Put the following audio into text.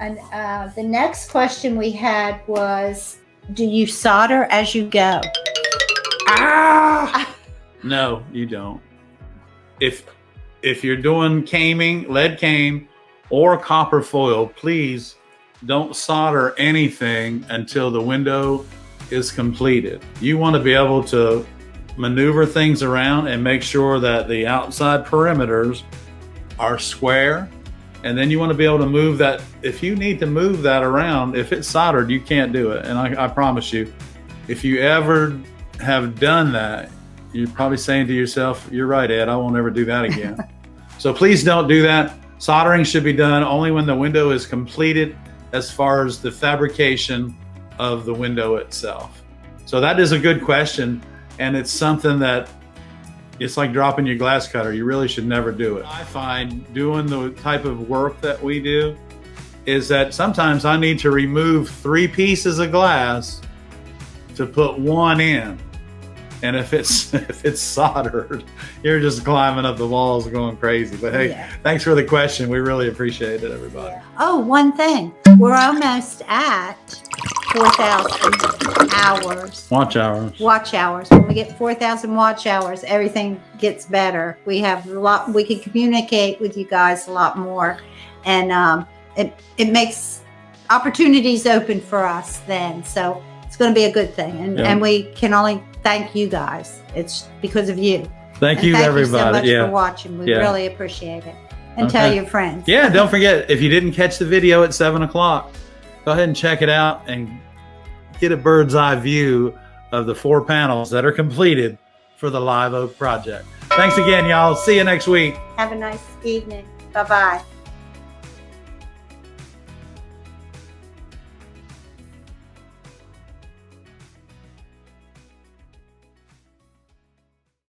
And the next question we had was, do you solder as you go? Ah! No, you don't. If you're doing caming, lead came, or copper foil, please don't solder anything until the window is completed. You want to be able to maneuver things around and make sure that the outside perimeters are square. And then you want to be able to move that. If you need to move that around, if it's soldered, you can't do it. And I promise you, if you ever have done that, you're probably saying to yourself, you're right, Ed, I won't ever do that again. So please don't do that. Soldering should be done only when the window is completed as far as the fabrication of the window itself. So that is a good question. And it's something that it's like dropping your glass cutter. You really should never do it. I find doing the type of work that we do is that sometimes I need to remove 3 pieces of glass to put 1 in. And if it's soldered, you're just climbing up the walls going crazy. But hey, yeah. Thanks for the question. We really appreciate it, everybody. Yeah. Oh, one thing. We're almost at 4,000 hours. Watch hours. Watch hours. When we get 4,000 watch hours, everything gets better. We have a lot. We can communicate with you guys a lot more, and it makes opportunities open for us then. So it's going to be a good thing, and we can only thank you guys. It's because of you. Thank you, everybody. Thank you so much for watching. We really appreciate it. And tell your friends. Yeah, don't forget, if you didn't catch the video at 7 o'clock, go ahead and check it out and get a bird's eye view of the 4 panels that are completed for the Live Oak project. Thanks again, y'all. See you next week. Have a nice evening. Bye-bye.